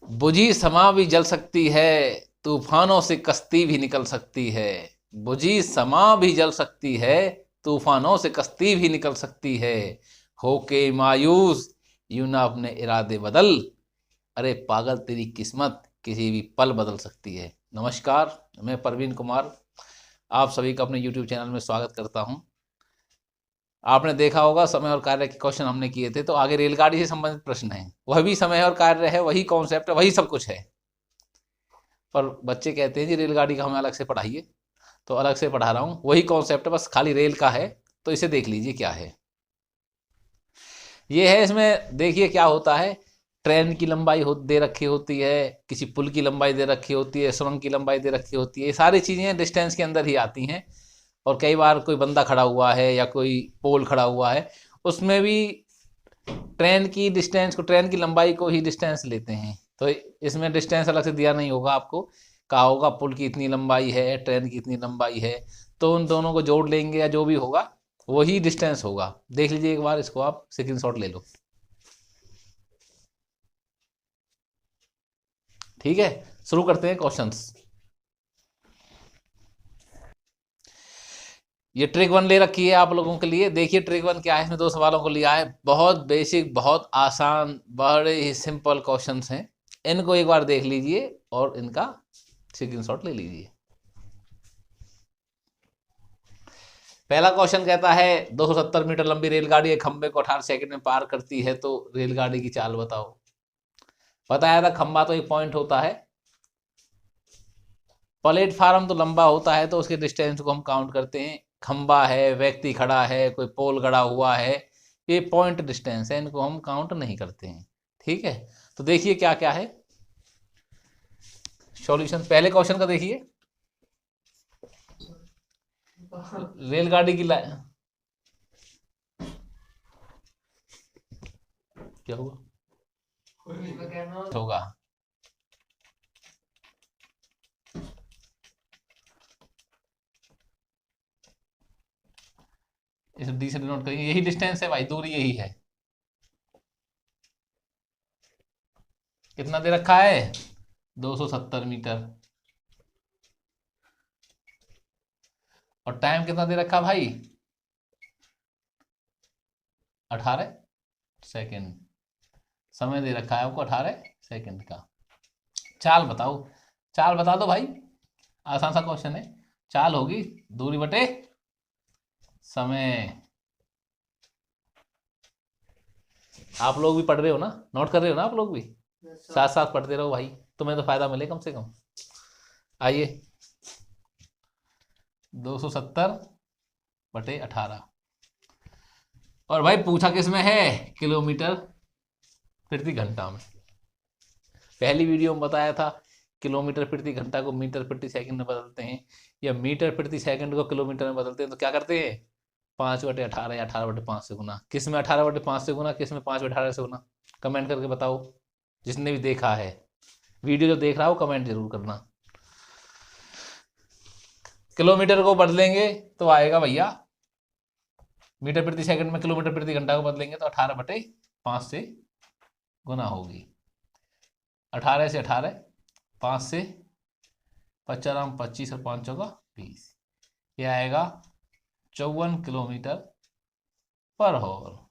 बुझी समा भी जल सकती है, तूफानों से कश्ती भी निकल सकती है। बुझी समा भी जल सकती है, तूफानों से कश्ती भी निकल सकती है। होके मायूस यूं ना अपने इरादे बदल, अरे पागल तेरी किस्मत किसी भी पल बदल सकती है। नमस्कार, मैं परवीन कुमार आप सभी का अपने YouTube चैनल में स्वागत करता हूं। आपने देखा होगा समय और कार्य के क्वेश्चन हमने किए थे, तो आगे रेलगाड़ी से संबंधित प्रश्न है। वह भी समय और कार्य है, वही कॉन्सेप्ट है, वही सब कुछ है। पर बच्चे कहते हैं जी रेलगाड़ी का हमें अलग से पढ़ाइए, तो अलग से पढ़ा रहा हूँ। वही कॉन्सेप्ट है, बस खाली रेल का है। तो इसे देख लीजिए क्या है। ये है, इसमें देखिए क्या होता है। ट्रेन की लंबाई दे रखी होती है, किसी पुल की लंबाई दे रखी होती है, सुरंग की लंबाई दे रखी होती है। ये सारी चीज़ें डिस्टेंस के अंदर ही आती हैं। और कई बार कोई बंदा खड़ा हुआ है या कोई पोल खड़ा हुआ है, उसमें भी ट्रेन की लंबाई को ही डिस्टेंस लेते हैं। तो इसमें डिस्टेंस अलग से दिया नहीं होगा आपको, कहा होगा पुल की इतनी लंबाई है, ट्रेन की इतनी लंबाई है। तो उन दोनों को जोड़ लेंगे या जो भी होगा वही डिस्टेंस होगा। देख लीजिए एक बार, इसको आप स्क्रीनशॉट ले लो। ठीक है, शुरू करते हैं क्वेश्चंस। ये ट्रिक वन ले रखी है आप लोगों के लिए। देखिए ट्रिक वन क्या है, इसमें दो सवालों को लिया है। बहुत बेसिक, बहुत आसान, बड़े ही सिंपल क्वेश्चंस हैं। इनको एक बार देख लीजिए और इनका स्क्रीनशॉट ले लीजिए। पहला क्वेश्चन कहता है 270 मीटर लंबी रेलगाड़ी एक खंबे को 18 सेकंड में पार करती है, तो रेलगाड़ी की चाल बताओ। बताया था खंबा तो एक पॉइंट होता है, प्लेटफार्म तो लंबा होता है तो उसके डिस्टेंस को हम काउंट करते हैं। खंबा है, व्यक्ति खड़ा है, कोई पोल गड़ा हुआ है, ये पॉइंट डिस्टेंस है, इनको हम काउंट नहीं करते हैं। ठीक है, तो देखिए क्या क्या है सॉल्यूशन। पहले क्वेश्चन का देखिए, रेलगाड़ी की क्या होगा होगा इस डी से डिनोट करेंगे, यही डिस्टेंस है भाई, दूरी यही है। कितना दे रखा है, 270 मीटर। और टाइम कितना दे रखा भाई, 18 सेकेंड। समय दे रखा है आपको 18 सेकेंड का। चाल बताओ, चाल बता दो भाई, आसान सा क्वेश्चन है। चाल होगी दूरी बटे समय। आप लोग भी पढ़ रहे हो ना, नोट कर रहे हो ना आप लोग भी, साथ साथ पढ़ते रहो भाई, तुम्हें तो फायदा मिले कम से कम। आइए, 270/18। और भाई पूछा किस में है, किलोमीटर प्रति घंटा में। पहली वीडियो में बताया था किलोमीटर प्रति घंटा को मीटर प्रति सेकंड में बदलते हैं, या मीटर प्रति सेकंड को किलोमीटर में बदलते हैं। तो क्या करते हैं, 5/18 या 18/5 से गुना। किस में 18/5 से गुना, किस में 5/18 से गुना। कमेंट करके बताओ, जिसने भी देखा है वीडियो, जो देख रहा हो कमेंट जरूर करना। किलोमीटर को बदलेंगे तो आएगा भैया, मीटर प्रति सेकंड में किलोमीटर प्रति घंटा को बदलेंगे तो 18/5 से गुना होगी। 18 से 18, 5 से 55, 25 और 5 चौका 20, ये आएगा 54 किलोमीटर पर आवर।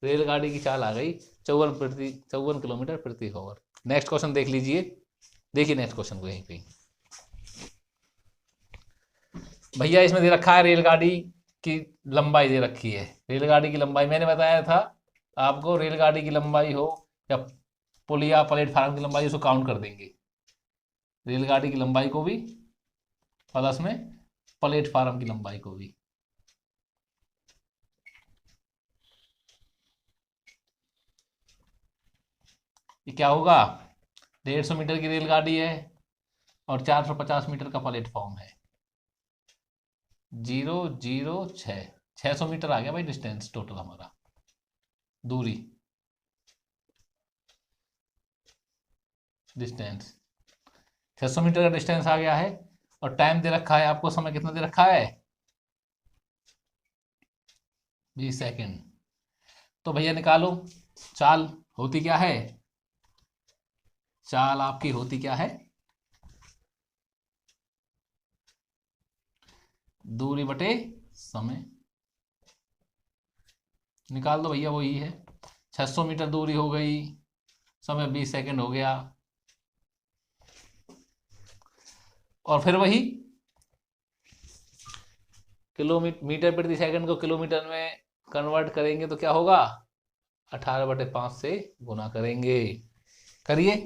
रेलगाड़ी की चाल आ गई 54 किलोमीटर प्रति आवर। नेक्स्ट क्वेश्चन देख लीजिए। देखिए नेक्स्ट क्वेश्चन को यहीं पे भैया, इसमें दे रखा है रेलगाड़ी की लंबाई दे रखी है। रेलगाड़ी की लंबाई मैंने बताया था आपको, रेलगाड़ी की लंबाई हो या पुल या प्लेटफार्म की लंबाई, उसको काउंट कर देंगे। रेलगाड़ी की लंबाई को भी प्लस में प्लेटफार्म की लंबाई को भी। ये क्या होगा, 150 मीटर की रेलगाड़ी है और 450 मीटर का प्लेटफॉर्म है। 600 मीटर आ गया भाई डिस्टेंस टोटल हमारा, दूरी, डिस्टेंस 600 मीटर का डिस्टेंस आ गया है। और टाइम दे रखा है आपको, समय कितना दे रखा है, 20 सेकेंड। तो भैया निकालो, चाल होती क्या है? चाल आपकी होती क्या है? दूरी बटे समय। निकाल दो भैया, वही है। 600 मीटर दूरी हो गई, समय 20 सेकंड हो गया, और फिर वही मीटर प्रति सेकंड को किलोमीटर में कन्वर्ट करेंगे तो क्या होगा? 18/5 से गुना करेंगे। करिए।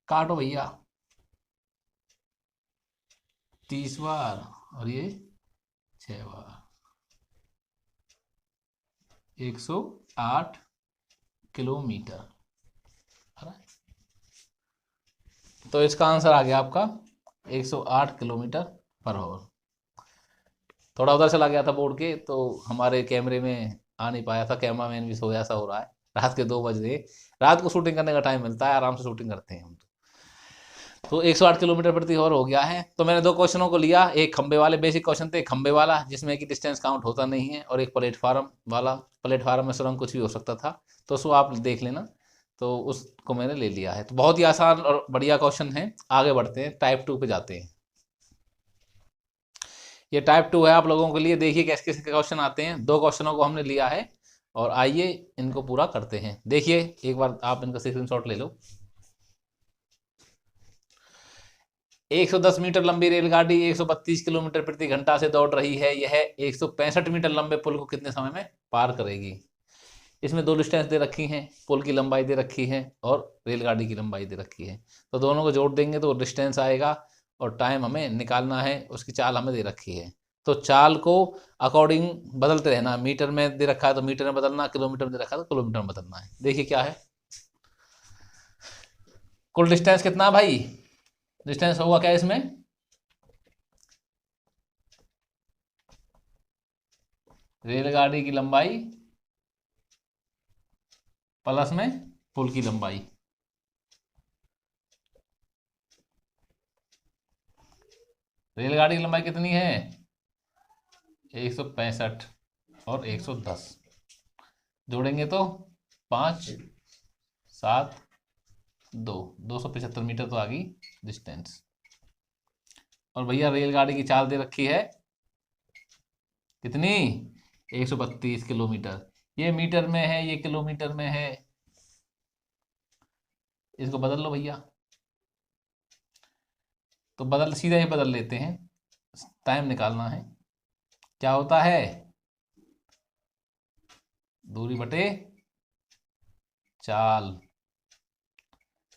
काटो भैया। 30 बार और ये 6 बार, 108 किलोमीटर। तो इसका आंसर आ गया आपका 108 किलोमीटर पर आवर। थोड़ा उधर चला गया था बोर्ड के, तो हमारे कैमरे में आ नहीं पाया था, कैमरामैन भी सोया सा हो रहा है। रात के 2 बज रहे, रात को शूटिंग करने का टाइम मिलता है, आराम से शूटिंग करते हैं हम। तो 108 किलोमीटर प्रति आवर हो गया है। तो मैंने 2 क्वेश्चनों को लिया, एक खंबे वाले बेसिक क्वेश्चन थे, खंबे वाला जिसमें कि डिस्टेंस काउंट होता नहीं है, और एक प्लेटफार्म वाला, प्लेटफार्म में सुरंग कुछ भी हो सकता था, तो उसको आप देख लेना। तो उसको मैंने ले लिया है। तो बहुत ही आसान और बढ़िया क्वेश्चन है। आगे बढ़ते हैं, टाइप 2 पे जाते हैं। ये टाइप 2 है आप लोगों के लिए। देखिए कैसे कैसे क्वेश्चन आते हैं। 2 क्वेश्चनों को हमने लिया है और आइए इनको पूरा करते हैं। देखिए एक बार आप इनका स्क्रीनशॉट ले लो। 110 मीटर लंबी रेलगाड़ी 132 किलोमीटर प्रति घंटा से दौड़ रही है। यह 165 मीटर लंबे पुल को कितने समय में पार करेगी? इसमें 2 डिस्टेंस दे रखी हैं, पुल की लंबाई दे रखी है और रेलगाड़ी की लंबाई दे रखी है। तो दोनों को जोड़ देंगे तो डिस्टेंस आएगा, और टाइम हमें निकालना है, उसकी चाल हमें दे रखी है। तो चाल को अकॉर्डिंग बदलते रहना। मीटर में दे रखा है तो मीटर में बदलना, किलोमीटर में दे रखा है तो किलोमीटर में बदलना है। देखिए क्या है, कुल डिस्टेंस कितना है भाई? डिस्टेंस होगा क्या इसमें? रेलगाड़ी की लंबाई प्लस में पुल की लंबाई। रेलगाड़ी की लंबाई कितनी है? 165 और 110 जोड़ेंगे तो 5 7 2 275 मीटर तो आ गई डिस्टेंस। और भैया रेलगाड़ी की चाल दे रखी है कितनी? 132 किलोमीटर। ये मीटर में है, ये किलोमीटर में है, इसको बदल लो भैया। तो बदल सीधा ही बदल लेते हैं, टाइम निकालना है। क्या होता है? दूरी बटे चाल।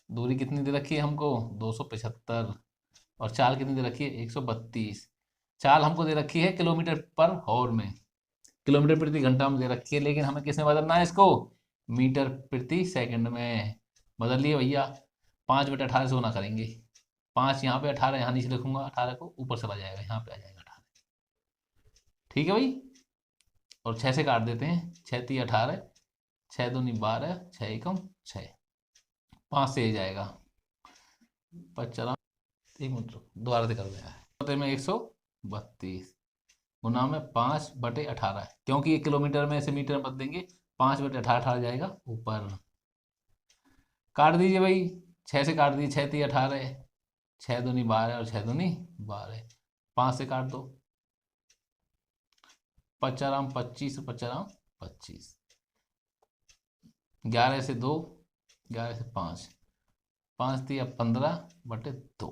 दूरी कितनी दे रखी है हमको? 275। और चाल कितनी दे रखी है? 132। चाल हमको दे रखी है किलोमीटर पर आवर में, किलोमीटर प्रति घंटा में दे रखी है, लेकिन हमें किस में बदलना है इसको? मीटर प्रति सेकंड में। बदल लिए भैया। 5/18 से गुना करेंगे। 5 यहाँ पे, 18 यहाँ नीचे लिखूंगा, 18 को ऊपर चला जाएगा, यहाँ पे आ जाएगा 18। ठीक है भाई। और 6 से काट देते हैं। 6 3 18, 6 दूनी 12, 6 एकम 6, 5 से ही जाएगा 55। एक मिनट दोबारा से कर दिया में 132 गुना में 5/18, क्योंकि ये किलोमीटर में से मीटर में बदल देंगे। 5/18 जाएगा ऊपर। काट दीजिए भाई। 6 से काट दीजिए, 6 3 18, 6 दूनी 12 और 6 दूनी 12, 5 से काट दो। 55 25, 55 25, 11 से 2, 11 से 5, 5 दिया 15/2,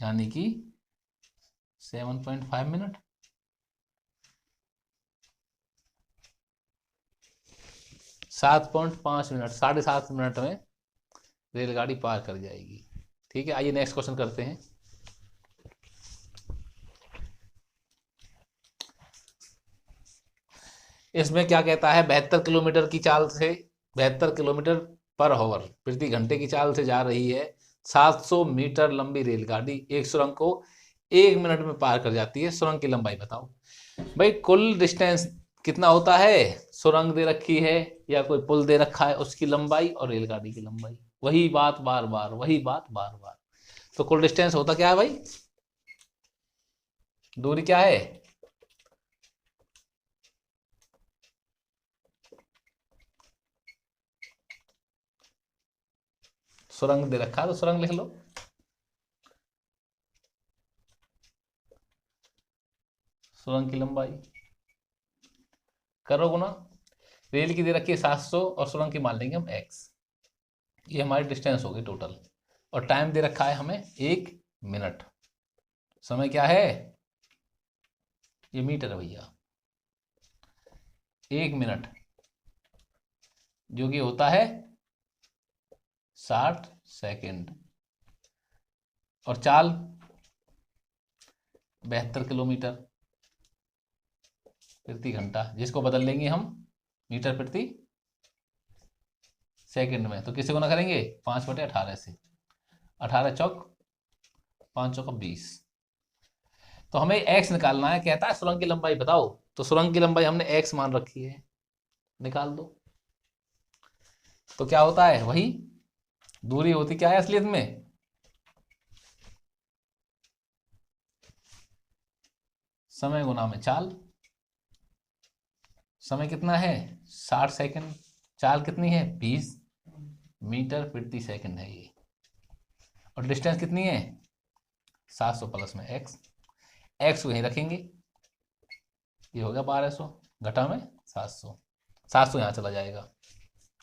यानी कि 7.5 मिनट। 7.5 मिनट, 7.5 मिनट में रेलगाड़ी पार कर जाएगी। ठीक है, आइए नेक्स्ट क्वेश्चन करते हैं। इसमें क्या कहता है? 72 किलोमीटर की चाल से, 72 किलोमीटर पर आवर प्रति घंटे की चाल से जा रही है 700 मीटर लंबी रेलगाड़ी एक सुरंग को 1 मिनट में पार कर जाती है। सुरंग की लंबाई बताओ। भाई कुल डिस्टेंस कितना होता है? सुरंग दे रखी है या कोई पुल दे रखा है, उसकी लंबाई और रेलगाड़ी की लंबाई, वही बात बार बार, वही बात बार बार। तो कुल डिस्टेंस होता क्या है भाई? दूरी क्या है? सुरंग दे रखा है तो सुरंग लिख लो। सुरंग की लंबाई करो गुना, रेल की दे रखी है 700 और सुरंग की मान लेंगे हम x। ये हमारी डिस्टेंस होगी टोटल, और टाइम दे रखा है हमें 1 मिनट। समय क्या है, ये मीटर है भैया, 1 मिनट जो कि होता है 60 सेकेंड। और चाल 72 किलोमीटर प्रति घंटा, जिसको बदल लेंगे हम मीटर प्रति सेकंड में। तो किससे गुना करेंगे, 5/18 से। 18 चौक 5 चौक 20। तो हमें x निकालना है, कहता है सुरंग की लंबाई बताओ। तो सुरंग की लंबाई हमने x मान रखी है, निकाल दो। तो क्या होता है, वही दूरी होती क्या है असलियत में, समय गुना में चाल। समय कितना है 60 सेकंड, चाल कितनी है 20 मीटर प्रति सेकंड है ये, और डिस्टेंस कितनी है 700 प्लस में x। x को यहीं रखेंगे, ये हो गया 1200 घटा में 700, 700 यहाँ चला जाएगा,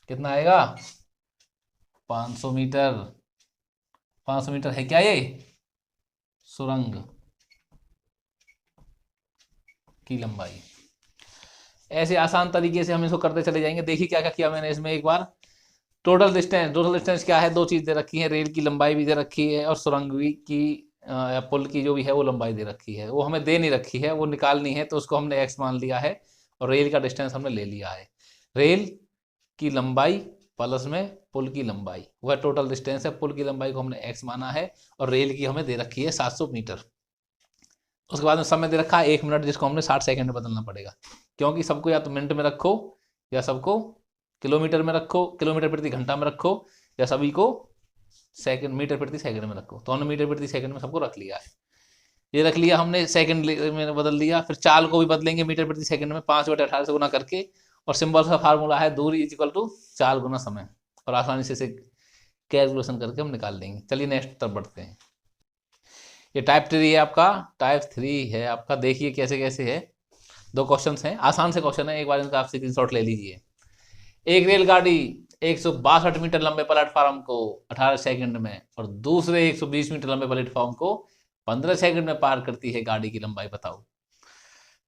कितना आएगा 500 मीटर। 500 मीटर है क्या ये सुरंग की लंबाई। ऐसे आसान तरीके से हम इसको करते चले जाएंगे। देखिए क्या क्या किया मैंने इसमें एक बार। टोटल डिस्टेंस क्या है, दो चीज दे रखी है, रेल की लंबाई भी दे रखी है और सुरंग की या पुल की जो भी है वो लंबाई दे रखी है। वो हमें दे नहीं रखी है, वो निकालनी है, तो उसको हमने x मान लिया है और रेल का डिस्टेंस हमने ले लिया है। रेल की लंबाई प्लस में पुल की लंबाई, वह टोटल डिस्टेंस है। पुल की लंबाई को हमने x माना है और रेल की हमें दे रखी है 700 मीटर। उसके बाद में समय दे रखा है 1 मिनट, जिसको हमने 60 सेकंड में बदलना पड़ेगा, क्योंकि सबको या तो मिनट में रखो या सबको किलोमीटर में रखो, किलोमीटर प्रति घंटा में रखो, या सभी को सेकंड मीटर प्रति सेकंड में रखो। तो हमने मीटर प्रति सेकंड में सबको रख लिया है। ये रख लिया हमने, सेकंड में बदल दिया। फिर चाल को भी बदलेंगे मीटर प्रति सेकंड में 5/18 से गुना करके, और सिंबल का फार्मूला है दूरी इज इक्वल टू चाल गुना समय, और आसानी से इसे कैलकुलेशन करके हम निकाल लेंगे। चलिए नेक्स्ट तरफ बढ़ते हैं। ये टाइप 3 है आपका, टाइप 3 है आपका। देखिए कैसे कैसे है, दो क्वेश्चन हैं, आसान से क्वेश्चन है, एक बार इनका आप स्क्रीनशॉट ले लीजिए। एक रेलगाड़ी 162 मीटर लंबे प्लेटफॉर्म को 18 सेकंड में और दूसरे 120 मीटर लंबे प्लेटफॉर्म को 15 सेकंड में पार करती है, गाड़ी की लंबाई बताओ।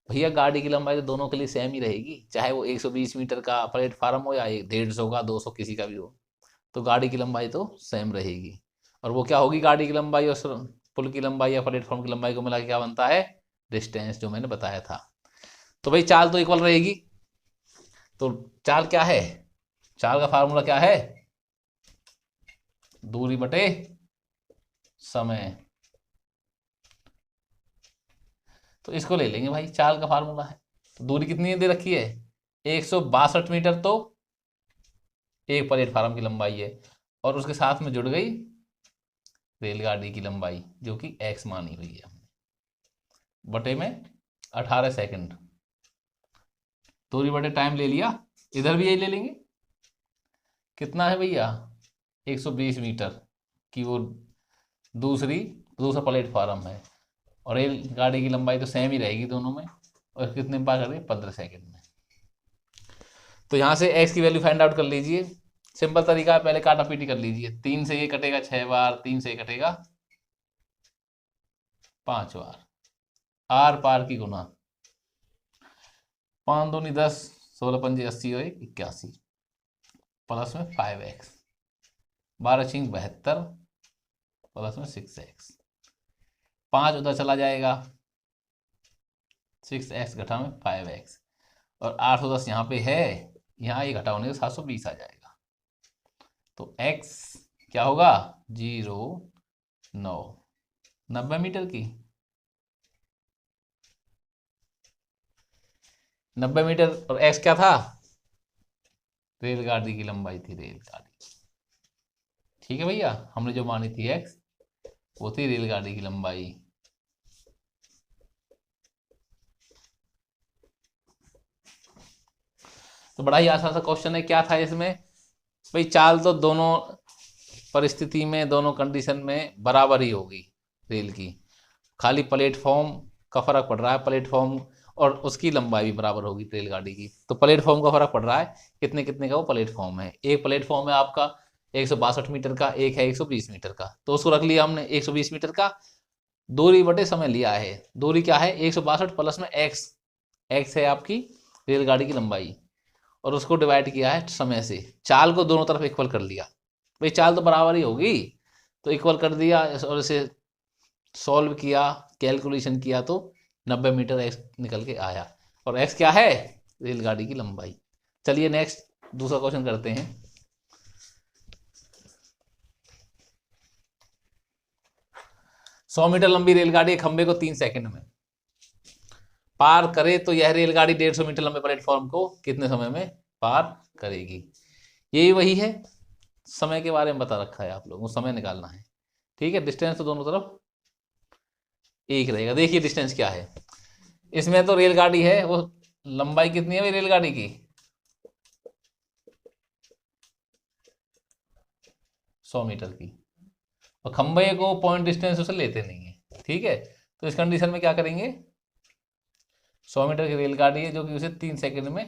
भैया गाड़ी की लंबाई तो दोनों के लिए सेम ही रहेगी, चाहे वो 120 मीटर का प्लेटफॉर्म हो या 150 का 200 किसी का भी हो, तो गाड़ी की लंबाई तो सेम रहेगी। और वो क्या होगी, गाड़ी की लंबाई और पुल की लंबाई या प्लेटफॉर्म की लंबाई को मिला के क्या बनता है, डिस्टेंस, जो मैंने बताया था। तो भाई चाल तो इक्वल रहेगी। तो चाल क्या है, चाल का फार्मूला क्या है, दूरी बटे समय। तो इसको ले लेंगे भाई, चाल का फार्मूला है। तो दूरी कितनी दे रखी है 162 मीटर, तो एक प्लेटफार्म की लंबाई है, और उसके साथ में जुड़ गई रेलगाड़ी की लंबाई जो कि x मानी हुई है हमने, बटे में 18 सेकंड। दूरी बटे टाइम ले लिया, इधर भी यही ले लेंगे। कितना है भैया 120 मीटर की वो दूसरा प्लेटफार्म है, और रेलगाड़ी की लंबाई तो सेम ही रहेगी दोनों में, और कितने में पार कर रही है 15 सेकंड में। तो यहाँ से x की वैल्यू फाइंड आउट कर लीजिए। सिंपल तरीका है, पहले काटा पीटी कर लीजिए। 3 से ये कटेगा 6 बार, 3 से ये कटेगा 5 बार, आर पार की गुना 5 दूनी 10, 16 पंजे 80 और 1 81, प्लस में 5x, 12 छिंग 72, प्लस में 6x, 5 उधर चला जाएगा, 6x घटा में 5x, और 810 यहाँ पे है, यहाँ ये घटा होने से 720 आ जाएगा। तो x क्या होगा 0.9, 90 मीटर की 90 मीटर, और x क्या था, रेलगाड़ी की लंबाई थी, रेलगाड़ी। ठीक है भैया, हमने जो मानी थी x वो थी रेलगाड़ी की लंबाई। तो बड़ा ही आसान सा क्वेश्चन है। क्या था इसमें भाई, चाल तो दोनों परिस्थिति में दोनों कंडीशन में बराबर ही होगी रेल की, खाली प्लेटफॉर्म का फर्क पड़ रहा है, प्लेटफॉर्म और उसकी लंबाई भी बराबर होगी रेलगाड़ी की। तो प्लेटफॉर्म का फर्क पड़ रहा है, कितने कितने का वो प्लेटफॉर्म है। एक प्लेटफॉर्म है आपका 162 मीटर का, एक है 120 मीटर का, तो उसको रख लिया हमने 120 मीटर का। दूरी बटे समय लिया है, दूरी क्या है 162 प्लस में एक्स, एक्स है आपकी रेलगाड़ी की लंबाई, और उसको डिवाइड किया है समय से। चाल को दोनों तरफ इक्वल कर लिया, भाई चाल तो बराबर ही होगी, तो इक्वल कर दिया और इसे सॉल्व किया, कैलकुलेशन किया तो 90 मीटर एक्स निकल के आया, और एक्स क्या है रेलगाड़ी की लंबाई। चलिए नेक्स्ट दूसरा क्वेश्चन करते हैं। सौ मीटर लंबी रेलगाड़ी खंबे को 3 सेकंड में पार करे तो यह रेलगाड़ी 150 मीटर लंबे प्लेटफॉर्म को कितने समय में पार करेगी। यही वही है, समय के बारे में बता रखा है आप लोगों को, समय निकालना है। ठीक है, डिस्टेंस तो दोनों तरफ एक रहेगा। देखिए डिस्टेंस क्या है, इसमें तो रेलगाड़ी है, वो लंबाई कितनी है भाई रेलगाड़ी की 100 मीटर की, और खंबे को पॉइंट डिस्टेंस उसे लेते नहीं है। ठीक है, तो इस कंडीशन में क्या करेंगे, 100 मीटर की रेलगाड़ी है जो कि उसे 3 सेकंड में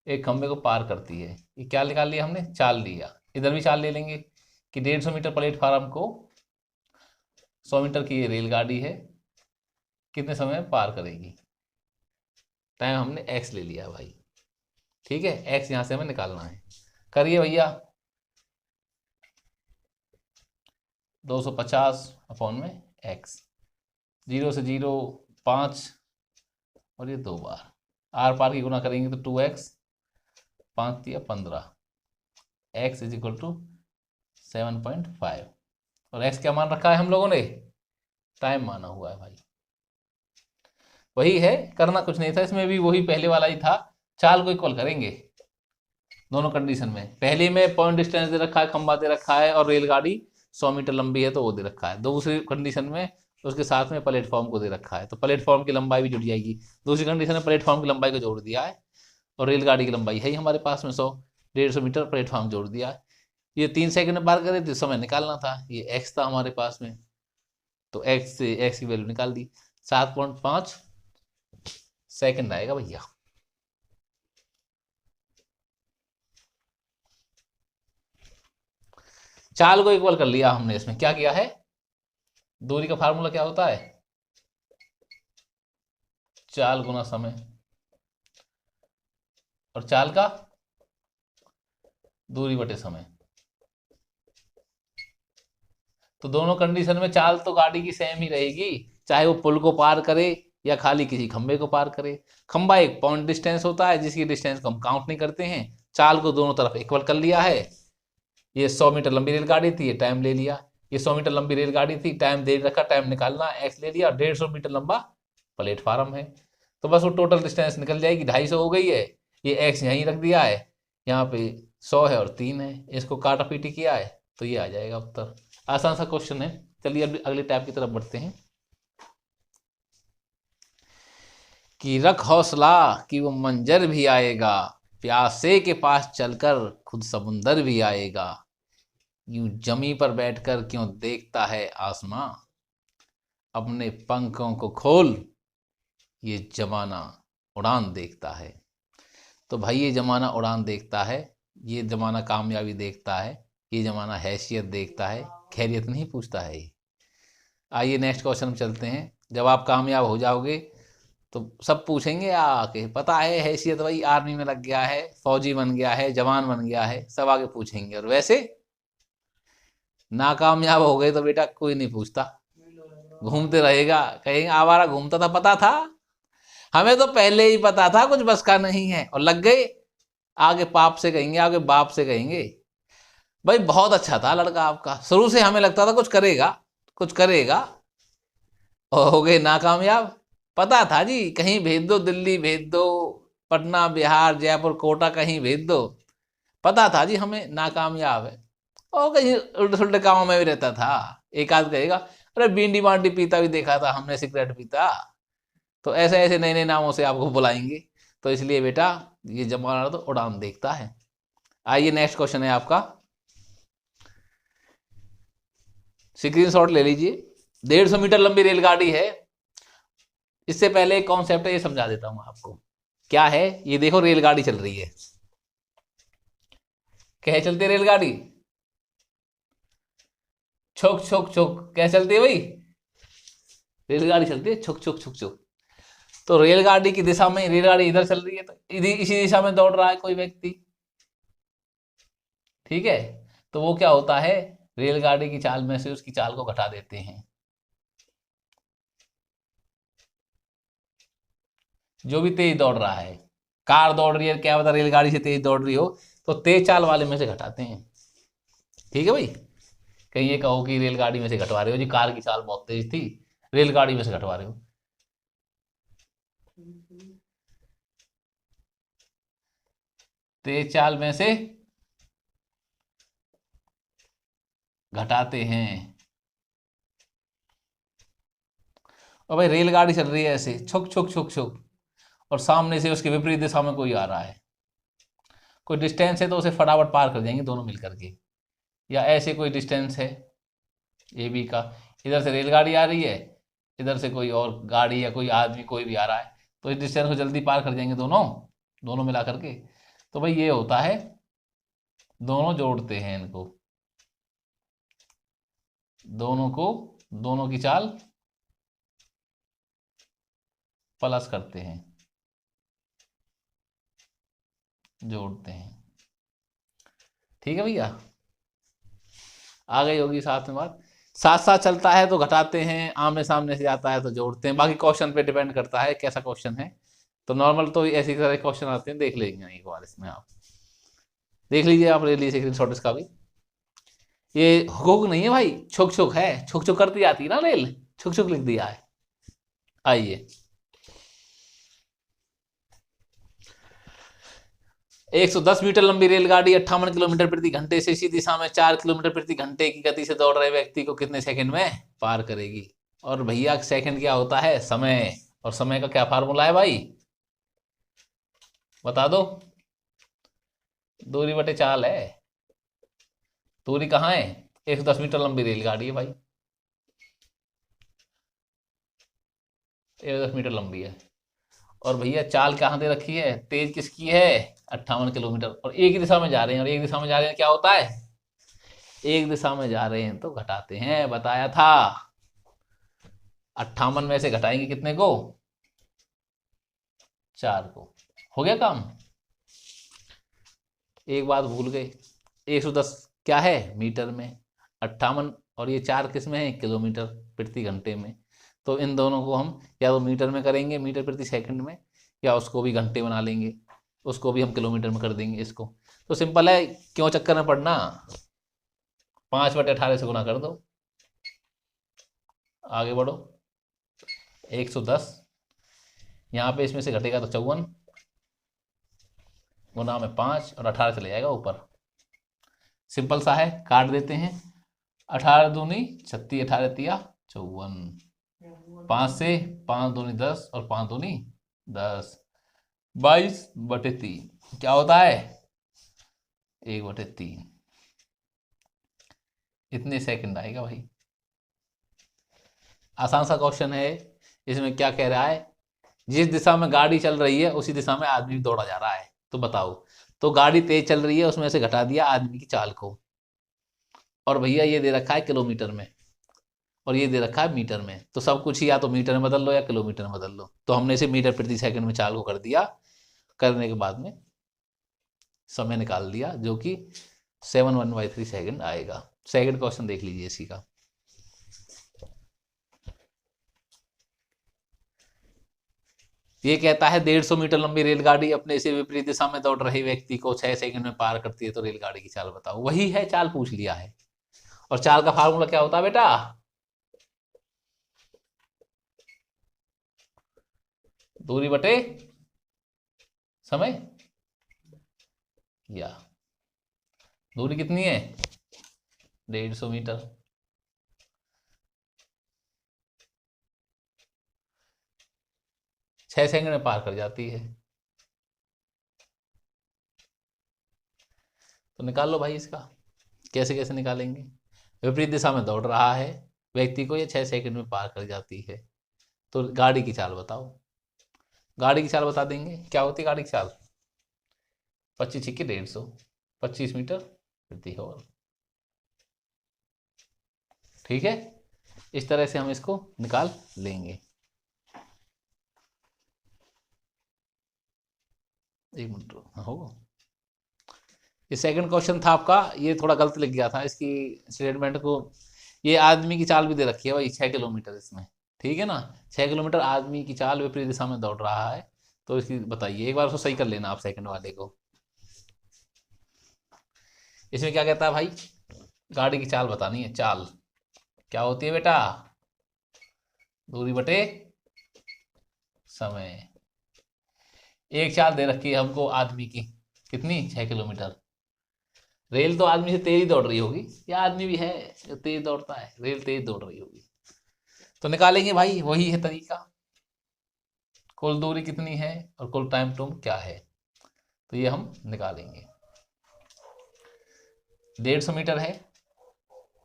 एक खंबे को पार करती है। ये क्या निकाल लिया हमने, चाल लिया, इधर भी चाल ले लेंगे कि 150 मीटर प्लेटफार्म को 100 मीटर की ये रेलगाड़ी है कितने समय में पार करेगी। टाइम हमने एक्स ले लिया भाई। ठीक है, एक्स यहां से हमें निकालना है, करिए भैया। 250 अपॉन में एक्स, 0 से 0 5, और ये 2 बार आर पार की गुना करेंगे तो 2x, 5 दिया 15, x इज इक्वल टू 7.5, और x क्या मान रखा है हम लोगों ने, टाइम माना हुआ है भाई। वही है, करना कुछ नहीं था इसमें भी, वही पहले वाला ही था। चाल को इक्वल करेंगे दोनों कंडीशन में, पहले में पॉइंट डिस्टेंस दे रखा है, खंबा दे रखा है, और रेलगाड़ी 100 मीटर लंबी है तो वो दे रखा है। दूसरी कंडीशन में उसके साथ में प्लेटफॉर्म को दे रखा है, तो प्लेटफॉर्म की लंबाई भी जुड़ जाएगी। दूसरी कंडीशन में प्लेटफॉर्म की लंबाई को जोड़ दिया है, और रेलगाड़ी की लंबाई है ही हमारे पास में 100 मीटर प्लेटफॉर्म जोड़ दिया है। ये 3 सेकंड में पार करे थे, समय निकालना था, ये एक्स था हमारे पास में, तो एक्स से एक्स की वैल्यू निकाल दी, 7.5 सेकंड आएगा भैया। चाल को इक्वल कर लिया हमने, इसमें क्या किया है, दूरी का फार्मूला क्या होता है, चाल गुना समय, और चाल का दूरी बटे समय। तो दोनों कंडीशन में चाल तो गाड़ी की सेम ही रहेगी, चाहे वो पुल को पार करे या खाली किसी खंबे को पार करे। खंबा एक पॉइंट डिस्टेंस होता है जिसकी डिस्टेंस को हम काउंट नहीं करते हैं। चाल को दोनों तरफ इक्वल कर लिया है, ये 100 मीटर लंबी रेलगाड़ी थी, ये टाइम ले लिया, ये 100 मीटर लंबी रेलगाड़ी थी, टाइम दे रखा, टाइम निकालना, एक्स ले लिया, 150 मीटर लंबा प्लेटफार्म है, तो बस वो टोटल डिस्टेंस निकल जाएगी, 250 हो गई है। ये एक्स यहीं रख दिया है, यहाँ पे 100 है और 3 है, इसको काटा पीटी किया है, तो ये आ जाएगा उत्तर। आसान सा क्वेश्चन है। चलिए अब अगले टैब की तरफ बढ़ते हैं। कि रख हौसला कि वो मंजर भी आएगा, प्यासे के पास चलकर खुद समुंदर भी आएगा, यूं जमी पर बैठकर क्यों देखता है आसमां, अपने पंखों को खोल ये जमाना उड़ान देखता है। तो भाई ये जमाना उड़ान देखता है, ये जमाना कामयाबी देखता है, ये जमाना हैसियत देखता है, खैरियत नहीं पूछता है। आइए नेक्स्ट क्वेश्चन में चलते हैं। जब आप कामयाब हो जाओगे तो सब पूछेंगे आके, पता है हैसियत भाई आर्मी में लग गया है, फौजी बन गया है, जवान बन गया है, सब आगे पूछेंगे। और वैसे नाकामयाब हो गए तो बेटा कोई नहीं पूछता, घूमते रहेगा, कहेंगे आवारा घूमता था, पता था हमें तो पहले ही पता था कुछ बस का नहीं है, और लग गए, आगे पाप से कहेंगे, आगे बाप से कहेंगे भाई बहुत अच्छा था लड़का आपका, शुरू से हमें लगता था कुछ करेगा कुछ करेगा, और हो गए नाकामयाब। पता था जी, कहीं भेज दो, दिल्ली भेज दो, पटना, बिहार, जयपुर, कोटा, कहीं भेज दो, पता था जी हमें नाकामयाब है। और कहीं उल्टे सुल्टे कामों में भी रहता था। एक आध कहेगा अरे बींडी बांडी पीता भी देखा था हमने, सिगरेट पीता। तो ऐसे ऐसे नए नए नामों से आपको बुलाएंगे। तो इसलिए बेटा ये जमाना तो उड़ान देखता है। आइए नेक्स्ट क्वेश्चन है आपका, स्क्रीनशॉट ले लीजिए। 150 मीटर लंबी रेलगाड़ी है। इससे पहले एक कॉन्सेप्ट है, ये समझा देता हूं आपको। क्या है ये, देखो रेलगाड़ी चल रही है, कैसे चलती है रेलगाड़ी, छुक छुक छुक, कैसे चलती है भाई, रेलगाड़ी चलती है छुक छुक छुक छुक। तो रेलगाड़ी की दिशा में, रेलगाड़ी इधर चल रही है तो इसी दिशा में दौड़ रहा है कोई व्यक्ति, ठीक है। तो वो क्या होता है, रेलगाड़ी की चाल में से उसकी चाल को घटा देते हैं। जो भी तेज दौड़ रहा है, कार दौड़ रही है, क्या पता रेलगाड़ी से तेज दौड़ रही हो, तो तेज चाल वाले में से घटाते हैं, ठीक है भाई। कहीं ये कहो कि रेलगाड़ी में से घटवा रहे हो जी, कार की चाल बहुत तेज थी, रेलगाड़ी में से घटवा रहे हो। तेज चाल में से घटाते हैं। और भाई रेलगाड़ी चल रही है ऐसे छुक छुक छुक छुक, और सामने से उसके विपरीत दिशा में कोई आ रहा है, कोई डिस्टेंस है तो उसे फटाफट पार कर जाएंगे दोनों मिलकर के। या ऐसे कोई डिस्टेंस है ए बी का, इधर से रेलगाड़ी आ रही है, इधर से कोई और गाड़ी या कोई आदमी कोई भी आ रहा है, तो इस डिस्टेंस को जल्दी पार कर जाएंगे दोनों, दोनों मिला करके। तो भाई ये होता है, दोनों जोड़ते हैं इनको, दोनों को, दोनों की चाल प्लस करते हैं, जोड़ते हैं, ठीक है भैया। आ गई होगी साथ में बात। साथ साथ चलता है तो घटाते हैं, आमने सामने से आता है तो जोड़ते हैं। बाकी क्वेश्चन पे डिपेंड करता है कैसा क्वेश्चन है। तो नॉर्मल तो ऐसी तरह क्वेश्चन आते हैं, देख लेंगे एक बार इसमें, आप देख लीजिए, आप ले लीजिए स्क्रीनशॉट इसका भी। ये हुक नहीं है भाई, छुक छुक है, छुक छुक करती आती है ना रेल, छुक छुक लिख दिया है। आइए, 110 मीटर लंबी रेलगाड़ी 58 किलोमीटर प्रति घंटे से इसी दिशा में 4 किलोमीटर प्रति घंटे की गति से दौड़ रहे व्यक्ति को कितने सेकंड में पार करेगी। और भैया सेकंड क्या होता है, समय, और समय का क्या फार्मूला है भाई, बता दो। दूरी बटे चाल है। दूरी कहाँ है, 110 मीटर लंबी रेलगाड़ी है भाई, 110 मीटर लंबी है। और भैया चाल कहाँ दे रखी है, तेज किसकी है, 58 किलोमीटर, और एक ही दिशा में जा रहे हैं, और एक दिशा में जा रहे हैं क्या होता है, एक दिशा में जा रहे हैं तो घटाते हैं, बताया था। 58 में से घटाएंगे कितने को, 4 को, हो गया काम। एक बात भूल गए, 110 क्या है मीटर में, 58 और ये 4 किस में है, किलोमीटर प्रति घंटे में। तो इन दोनों को हम या तो मीटर में करेंगे, मीटर प्रति सेकंड में, या उसको भी घंटे बना लेंगे, उसको भी हम किलोमीटर में कर देंगे इसको। तो सिंपल है, क्यों चक्कर में पड़ना, 5/18 से गुना कर दो, आगे बढ़ो। 110 यहाँ पे इसमें से घटेगा तो 54, गुना में 5 और 18 चले जाएगा ऊपर। सिंपल सा है, काट देते हैं, 18 दूनी 36, 18 तिया 54, 5 से 5 दूनी 10 और 5 दूनी 10, 22/3 क्या होता है, 1/3, इतने सेकंड आएगा भाई। आसान सा क्वेश्चन है। इसमें क्या कह रहा है, जिस दिशा में गाड़ी चल रही है उसी दिशा में आदमी दौड़ा जा रहा है, तो बताओ। तो गाड़ी तेज चल रही है, उसमें से घटा दिया आदमी की चाल को, और भैया ये दे रखा है किलोमीटर में, और ये दे रखा है मीटर में। तो सब कुछ ही या तो मीटर में बदल लो या किलोमीटर में बदल लो। तो हमने इसे मीटर प्रति सेकंड में चाल को कर दिया, करने के बाद में समय निकाल दिया, जो कि 7/1/3 सेकंड आएगा। सेकंड क्वेश्चन देख लीजिए इसी का। ये कहता है 150 मीटर लंबी रेलगाड़ी अपने से विपरीत दिशा में दौड़ रहे व्यक्ति को 6 सेकंड में पार करती है, तो रेलगाड़ी की चाल बताओ। वही है, चाल पूछ लिया है। और चाल का फार्मूला क्या होता है बेटा, दूरी बटे समय, या दूरी कितनी है, 150 मीटर। छह सेकंड में पार कर जाती है। तो निकाल लो भाई इसका, कैसे कैसे निकालेंगे। विपरीत दिशा में दौड़ रहा है, व्यक्ति को ये 6 सेकंड में पार कर जाती है। तो गाड़ी की चाल बताओ। गाड़ी की चाल बता देंगे, क्या होती है गाड़ी की चाल? 25 छिक्के 150, 25 मीटर प्रति आवर। ठीक है, इस तरह से हम इसको निकाल लेंगे। एक मिनट होगा। ये सेकंड क्वेश्चन था आपका, ये थोड़ा गलत लिख गया था इसकी स्टेटमेंट को। ये आदमी की चाल भी दे रखी है भाई 6 किलोमीटर इसमें, ठीक है ना। 6 किलोमीटर आदमी की चाल विपरीत दिशा में दौड़ रहा है, तो इसकी बताइए। एक बार उसको सही कर लेना आप सेकंड वाले को। इसमें क्या कहता है भाई, गाड़ी की चाल बतानी है। चाल क्या होती है बेटा? दूरी बटे समय। एक चाल दे रखी है हमको आदमी की, कितनी? 6 किलोमीटर। रेल तो आदमी से तेज दौड़ रही होगी, या आदमी भी है जो तेज दौड़ता है? रेल तेज दौड़ रही होगी, तो निकालेंगे भाई, वही है तरीका। कुल दूरी कितनी है और कुल टाइम टूम क्या है, तो ये हम निकालेंगे। 150 मीटर है,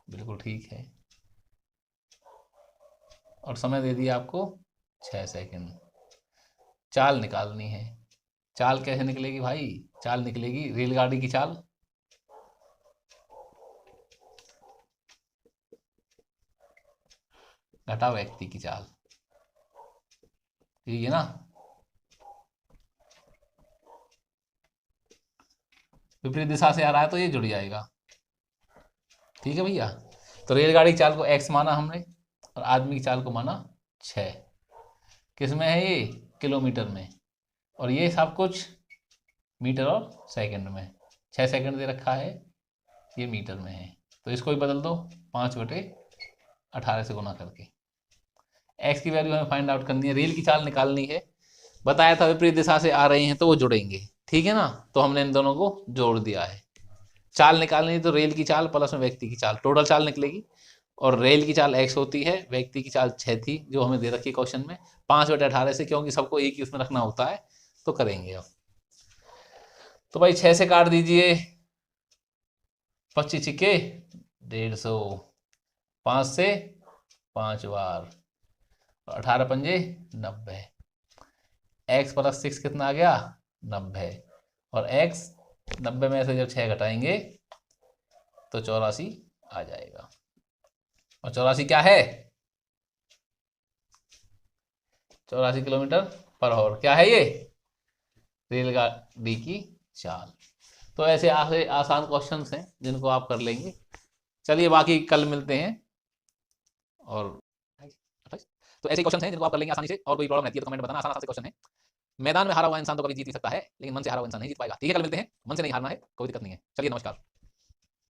बिल्कुल ठीक है। और समय दे दिया आपको 6 सेकंड। चाल निकालनी है। चाल कैसे निकलेगी भाई? चाल निकलेगी रेलगाड़ी की चाल, घटा व्यक्ति की चाल, ठीक है ना। विपरीत दिशा से आ रहा है तो ये जुड़ जाएगा, ठीक है भैया। तो रेलगाड़ी की चाल को x माना हमने, और आदमी की चाल को माना 6। किस में है ये? किलोमीटर में। और ये सब कुछ मीटर और सेकंड में। 6 सेकंड दे रखा है, ये मीटर में है, तो इसको भी बदल दो 5/18 से गुना करके। x की वैल्यू हमें फाइंड आउट करनी है, रेल की चाल निकालनी है। बताया था विपरीत दिशा से आ रहे हैं तो वो जुड़ेंगे, ठीक है ना। तो हमने इन दोनों को जोड़ दिया है। चाल निकालनी है तो रेल की चाल प्लस में व्यक्ति की चाल, टोटल चाल निकलेगी। और रेल की चाल x होती है, व्यक्ति की चाल 6 थी जो हमें दे रखी क्वेश्चन में। 5/18 से, क्योंकि सबको एक ही उसमें रखना होता है, तो करेंगे अब। तो भाई 6 से काट दीजिए, 25 छिक्के 150, 5 से 5 बार, 18 पंजे 90। x प्लस 6 कितना आ गया? 90। और x 90 में से जब 6 घटाएंगे तो 84 आ जाएगा। और 84 क्या है? 84 किलोमीटर पर आवर। क्या है ये? रेलगाड़ी की चाल। तो ऐसे आसान क्वेश्चंस हैं जिनको आप कर लेंगे। चलिए बाकी कल मिलते हैं। और तो ऐसे क्वेश्चन हैं जिनको आप कर लेंगे आसानी से, और कोई प्रॉब्लम रहती है तो कमेंट बताना। आसान से क्वेश्चन है। मैदान में हारा हुआ इंसान तो कभी जीत ही सकता है, लेकिन मन से हारा हुआ इंसान नहीं जीत पाएगा, ठीक है। कल मिलते हैं। मन से नहीं हारना है, कोई दिक्कत नहीं है। चलिए नमस्कार।